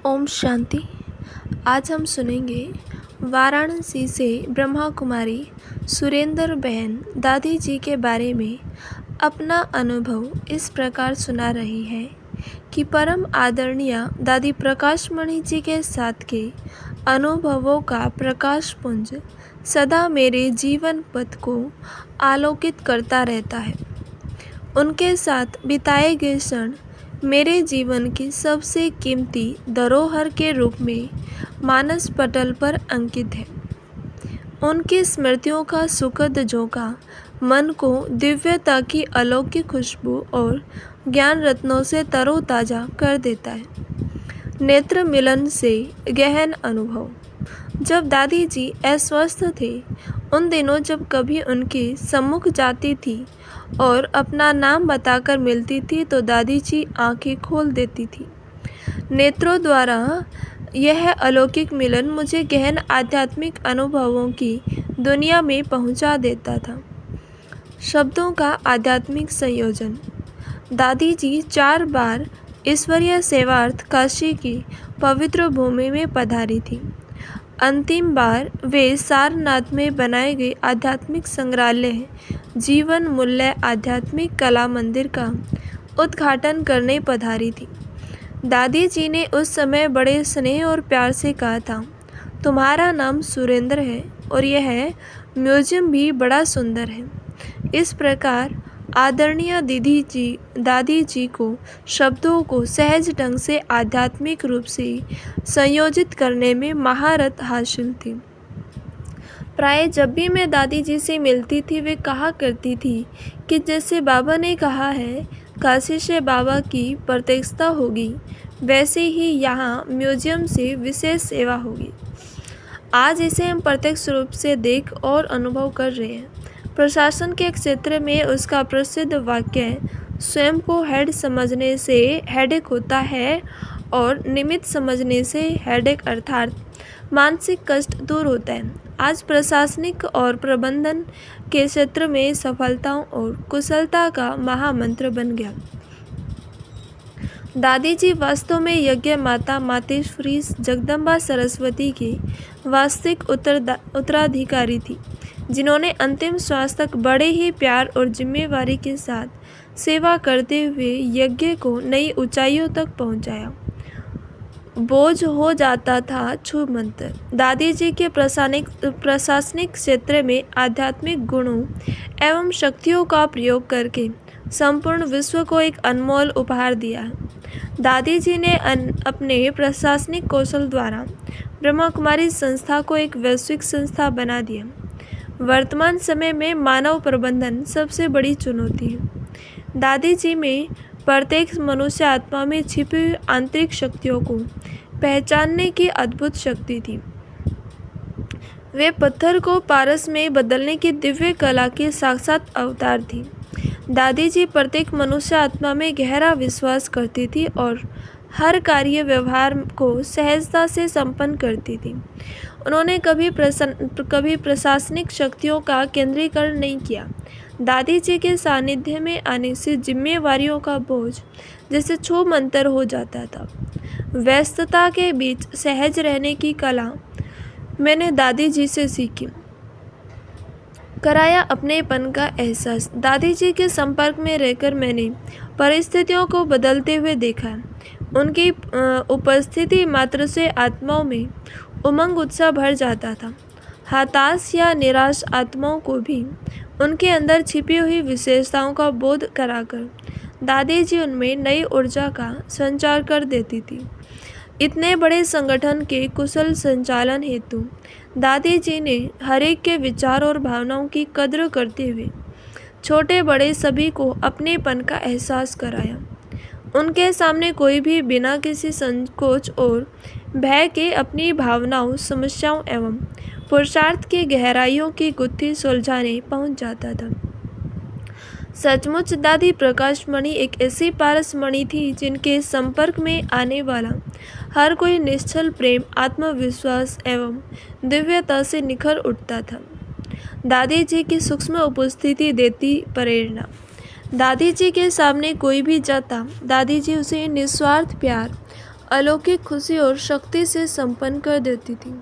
ओम शांति। आज हम सुनेंगे वाराणसी से ब्रह्मा कुमारी सुरेंद्र बहन दादी जी के बारे में अपना अनुभव इस प्रकार सुना रही है कि परम आदरणीय दादी प्रकाशमणि जी के साथ के अनुभवों का प्रकाश पुंज सदा मेरे जीवन पथ को आलोकित करता रहता है। उनके साथ बिताए गए क्षण मेरे जीवन की सबसे कीमती धरोहर के रूप में मानस पटल पर अंकित है। उनकी स्मृतियों का सुखद झोंका मन को दिव्यता की अलौकिक खुशबू और ज्ञान रत्नों से तरोताजा कर देता है। नेत्र मिलन से गहन अनुभव। जब दादी जी अस्वस्थ थे, उन दिनों जब कभी उनके सम्मुख जाती थी और अपना नाम बताकर मिलती थी तो दादी जी आंखें खोल देती थी। नेत्रों द्वारा यह अलौकिक मिलन मुझे गहन आध्यात्मिक अनुभवों की दुनिया में पहुंचा देता था। शब्दों का आध्यात्मिक संयोजन। दादी जी 4 बार ईश्वरीय सेवार्थ काशी की पवित्र भूमि में पधारी थी। अंतिम बार वे सारनाथ में बनाए गए आध्यात्मिक संग्रहालय जीवन मूल्य आध्यात्मिक कला मंदिर का उद्घाटन करने पधारी थी। दादी जी ने उस समय बड़े स्नेह और प्यार से कहा था, तुम्हारा नाम सुरेंद्र है और यह म्यूजियम भी बड़ा सुंदर है। इस प्रकार आदरणीय दादी जी को शब्दों को सहज ढंग से आध्यात्मिक रूप से संयोजित करने में महारत हासिल थी। प्राय जब भी मैं दादी जी से मिलती थी वे कहा करती थी कि जैसे बाबा ने कहा है काशी से बाबा की प्रत्यक्षता होगी, वैसे ही यहाँ म्यूजियम से विशेष सेवा होगी। आज इसे हम प्रत्यक्ष रूप से देख और अनुभव कर रहे हैं। प्रशासन के क्षेत्र में उसका प्रसिद्ध वाक्य स्वयं को हेड समझने से हेडेक होता है और निमित्त समझने से हेडेक अर्थात मानसिक कष्ट दूर होता है। आज प्रशासनिक और प्रबंधन के क्षेत्र में सफलताओं और कुशलता का महामंत्र बन गया। दादी जी वास्तव में यज्ञ माता मातेश्वरी जगदम्बा सरस्वती की वास्तविक उत्तराधिकारी थी, जिन्होंने अंतिम श्वास तक बड़े ही प्यार और जिम्मेवारी के साथ सेवा करते हुए यज्ञ को नई ऊंचाइयों तक पहुंचाया। बोझ हो जाता था छू मंत्र। दादी जी के प्रशासनिक क्षेत्र में आध्यात्मिक गुणों एवं शक्तियों का प्रयोग करके संपूर्ण विश्व को एक अनमोल उपहार दिया है। दादी जी ने अपने प्रशासनिक कौशल द्वारा ब्रह्मा कुमारी संस्था को एक वैश्विक संस्था बना दिया। वर्तमान समय में मानव प्रबंधन सबसे बड़ी चुनौती है। दादी जी में प्रत्येक मनुष्य आत्मा में छिपी हुई आंतरिक शक्तियों को पहचानने की अद्भुत शक्ति थी। वे पत्थर को पारस में बदलने की दिव्य कला के साक्षात अवतार थी। दादी जी प्रत्येक मनुष्य आत्मा में गहरा विश्वास करती थी और हर कार्य व्यवहार को सहजता से संपन्न करती थी। उन्होंने कभी प्रशासनिक शक्तियों का केंद्रीकरण नहीं किया। दादी जी के सानिध्य में आने से जिम्मेवारियों का बोझ जैसे छू मंतर हो जाता था। व्यस्तता के बीच सहज रहने की कला मैंने दादी जी से सीखी। कराया अपनेपन का एहसास। दादी जी के संपर्क में रहकर मैंने परिस्थितियों को बदलते हुए देखा। उनकी उपस्थिति मात्र से आत्माओं में उमंग उत्साह भर जाता था। हताश या निराश आत्माओं को भी उनके अंदर छिपी हुई विशेषताओं का बोध कराकर दादी जी उनमें नई ऊर्जा का संचार कर देती थी। इतने बड़े संगठन के कुशल संचालन हेतु दादी जी ने हरेक के विचार और भावनाओं की कद्र करते हुए छोटे बड़े सभी को अपनेपन का एहसास कराया। उनके सामने कोई भी बिना किसी संकोच और भय के अपनी भावनाओं, समस्याओं एवं पुरुषार्थ की गहराइयों की गुत्थी सुलझाने पहुंच जाता था। सचमुच दादी प्रकाशमणि एक ऐसी पारसमणि थी जिनके संपर्क में आने वाला हर कोई निश्चल प्रेम, आत्मविश्वास एवं दिव्यता से निखर उठता था। दादी जी की सूक्ष्म उपस्थिति देती प्रेरणा। दादी जी के सामने कोई भी जाता, दादी जी उसे निस्वार्थ प्यार अलौकिक खुशी और शक्ति से संपन्न कर देती थी।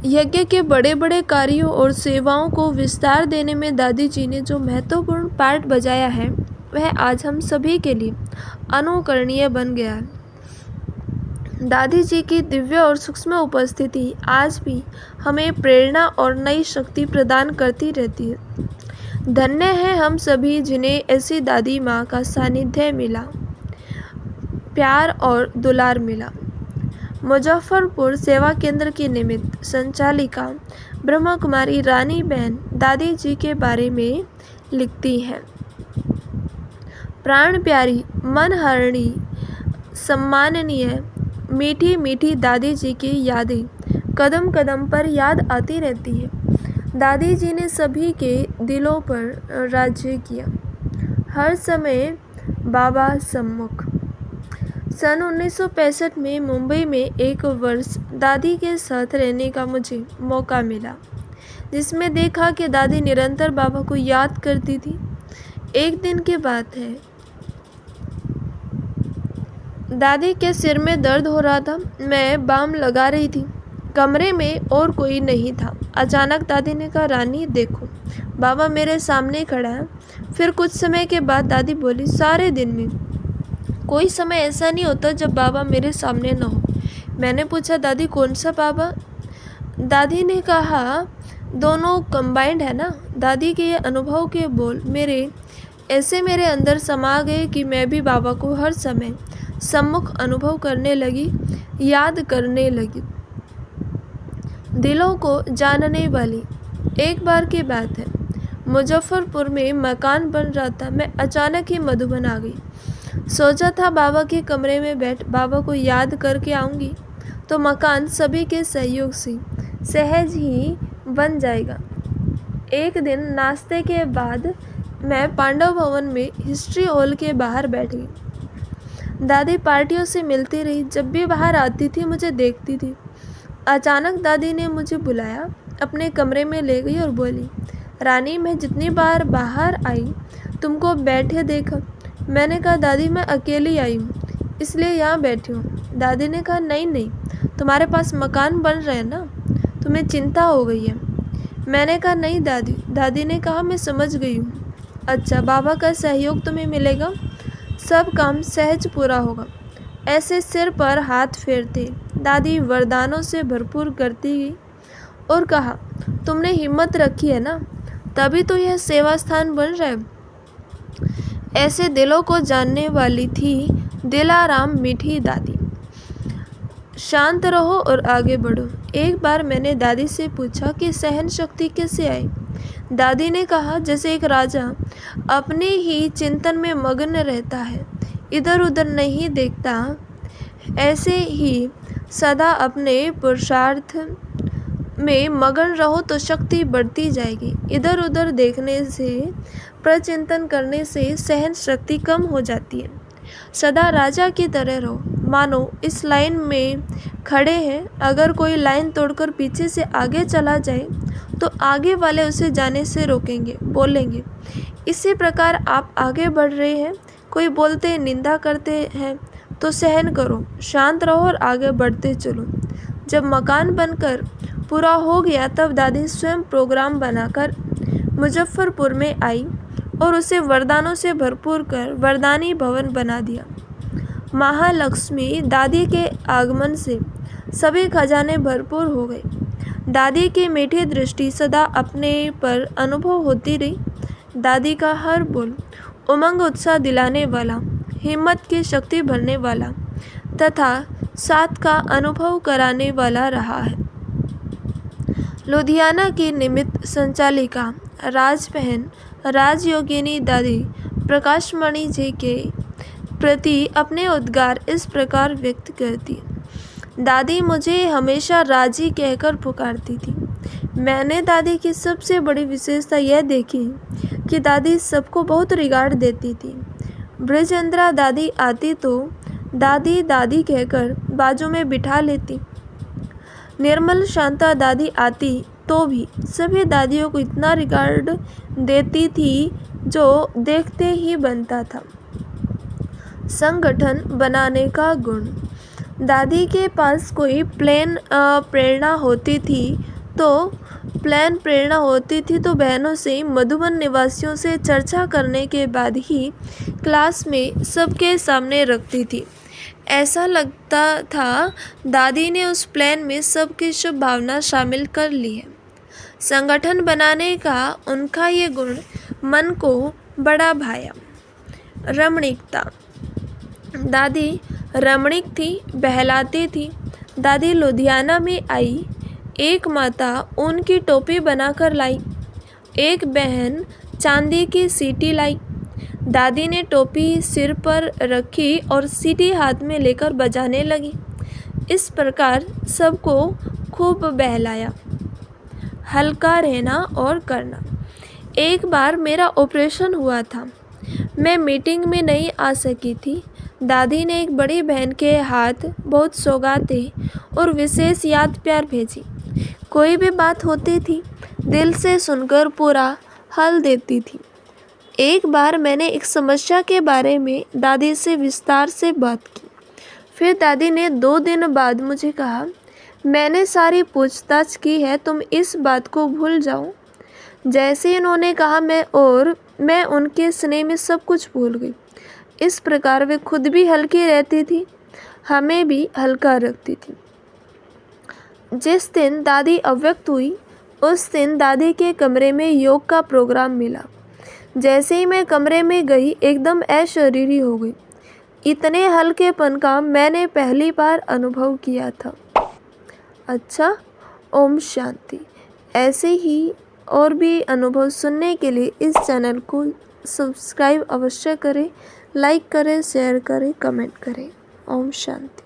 यज्ञ के बड़े बड़े कार्यों और सेवाओं को विस्तार देने में दादी जी ने जो महत्वपूर्ण पार्ट बजाया है वह आज हम सभी के लिए अनुकरणीय बन गया है। दादी जी की दिव्य और सूक्ष्म उपस्थिति आज भी हमें प्रेरणा और नई शक्ति प्रदान करती रहती है। धन्य है हम सभी जिन्हें ऐसी दादी माँ का सानिध्य मिला, प्यार और दुलार मिला। मुजफ्फरपुर सेवा केंद्र की निमित्त संचालिका ब्रह्मा कुमारी रानी बहन दादी जी के बारे में लिखती हैं। प्राण प्यारी, मनहरणी, सम्माननीय, मीठी मीठी दादी जी की यादें कदम कदम पर याद आती रहती है। दादी जी ने सभी के दिलों पर राज्य किया, हर समय बाबा सम्मुख। सन 1965 में मुंबई में एक वर्ष दादी के साथ रहने का मुझे मौका मिला, जिसमें देखा कि दादी निरंतर बाबा को याद करती थी। एक दिन की बात है, दादी के सिर में दर्द हो रहा था। मैं बाम लगा रही थी, कमरे में और कोई नहीं था। अचानक दादी ने कहा, रानी देखो, बाबा मेरे सामने खड़ा है। फिर कुछ समय के बाद दादी बोली, सारे दिन में कोई समय ऐसा नहीं होता जब बाबा मेरे सामने न हो। मैंने पूछा, दादी कौन सा बाबा? दादी ने कहा, दोनों कंबाइंड है ना। दादी के ये अनुभव के बोल मेरे अंदर समा गए कि मैं भी बाबा को हर समय सम्मुख अनुभव करने लगी, याद करने लगी। दिलों को जानने वाली। एक बार की बात है, मुजफ्फरपुर में मकान बन रहा था। मैं अचानक ही मधुबन आ गई। सोचा था बाबा के कमरे में बैठ बाबा को याद करके आऊँगी तो मकान सभी के सहयोग से सहज ही बन जाएगा। एक दिन नाश्ते के बाद मैं पांडव भवन में हिस्ट्री हॉल के बाहर बैठ गई। दादी पार्टियों से मिलती रही, जब भी बाहर आती थी मुझे देखती थी। अचानक दादी ने मुझे बुलाया, अपने कमरे में ले गई और बोली, रानी मैं जितनी बार बाहर आई तुमको बैठे देखा। मैंने कहा, दादी मैं अकेली आई हूँ इसलिए यहाँ बैठी हूँ। दादी ने कहा, नहीं, तुम्हारे पास मकान बन रहे हैं ना, तुम्हें चिंता हो गई है। मैंने कहा, नहीं दादी। दादी ने कहा, मैं समझ गई हूँ। अच्छा, बाबा का सहयोग तुम्हें मिलेगा, सब काम सहज पूरा होगा। ऐसे सिर पर हाथ फेरते दादी वरदानों से भरपूर करती गई और कहा, तुमने हिम्मत रखी है ना, तभी तो यह सेवा स्थान बन रहा है। ऐसे दिलों को जानने वाली थी दिलाराम मीठी दादी। शांत रहो और आगे बढ़ो। एक बार मैंने दादी से पूछा कि सहन शक्ति कैसे आई। दादी ने कहा, जैसे एक राजा अपने ही चिंतन में मग्न रहता है, इधर उधर नहीं देखता, ऐसे ही सदा अपने पुरुषार्थ में मगन रहो तो शक्ति बढ़ती जाएगी। इधर उधर देखने से, प्रचिंतन करने से सहन शक्ति कम हो जाती है। सदा राजा की तरह रहो, मानो इस लाइन में खड़े हैं, अगर कोई लाइन तोड़कर पीछे से आगे चला जाए तो आगे वाले उसे जाने से रोकेंगे, बोलेंगे इसी प्रकार आप आगे बढ़ रहे हैं। कोई बोलते निंदा करते हैं तो सहन करो, शांत रहो और आगे बढ़ते चलो। जब मकान बनकर पूरा हो गया तब दादी स्वयं प्रोग्राम बनाकर मुजफ्फरपुर में आई और उसे वरदानों से भरपूर कर वरदानी भवन बना दिया। महालक्ष्मी दादी के आगमन से सभी खजाने भरपूर हो गए। दादी की मीठी दृष्टि सदा अपने पर अनुभव होती रही। दादी का हर बोल उमंग उत्साह दिलाने वाला, हिम्मत की शक्ति भरने वाला तथा साथ का अनुभव कराने वाला रहा है। लुधियाना की निमित्त संचालिका राजबहन राजयोगिनी दादी प्रकाशमणि जी के प्रति अपने उद्गार इस प्रकार व्यक्त करती। दादी मुझे हमेशा राजी कहकर पुकारती थी। मैंने दादी की सबसे बड़ी विशेषता यह देखी कि दादी सबको बहुत रिगार्ड देती थी। ब्रजेंद्रा दादी आती तो दादी दादी कहकर बाजू में बिठा लेती। निर्मल शांता दादी आती तो भी सभी दादियों को इतना रिगार्ड देती थी जो देखते ही बनता था। संगठन बनाने का गुण। दादी के पास कोई प्रेरणा होती तो बहनों से, मधुबन निवासियों से चर्चा करने के बाद ही क्लास में सबके सामने रखती थी। ऐसा लगता था दादी ने उस प्लान में सबकी शुभ भावना शामिल कर ली है। संगठन बनाने का उनका ये गुण मन को बड़ा भाया। रमणीकता। दादी रमणीक थी, बहलाती थी। दादी लुधियाना में आई। एक माता ऊन की टोपी बनाकर लाई। एक बहन चांदी की सीटी लाई। दादी ने टोपी सिर पर रखी और सीटी हाथ में लेकर बजाने लगी। इस प्रकार सबको खूब बहलाया। हल्का रहना और करना। एक बार मेरा ऑपरेशन हुआ था। मैं मीटिंग में नहीं आ सकी थी। दादी ने एक बड़ी बहन के हाथ बहुत सौगातें और विशेष याद प्यार भेजी। कोई भी बात होती थी, दिल से सुनकर पूरा हल देती थी। एक बार मैंने एक समस्या के बारे में दादी से विस्तार से बात की। फिर दादी ने 2 दिन बाद मुझे कहा, मैंने सारी पूछताछ की है, तुम इस बात को भूल जाओ। जैसे इन्होंने कहा मैं उनके स्नेह में सब कुछ भूल गई। इस प्रकार वे खुद भी हल्की रहती थी, हमें भी हल्का रखती थी। जिस दिन दादी अव्यक्त हुई, उस दिन दादी के कमरे में योग का प्रोग्राम मिला। जैसे ही मैं कमरे में गई, एकदम अशरीरी हो गई। इतने हल्केपन का मैंने पहली बार अनुभव किया था। अच्छा, ओम शांति। ऐसे ही और भी अनुभव सुनने के लिए इस चैनल को सब्सक्राइब अवश्य करें, लाइक करें, शेयर करें, कमेंट करें। ओम शांति।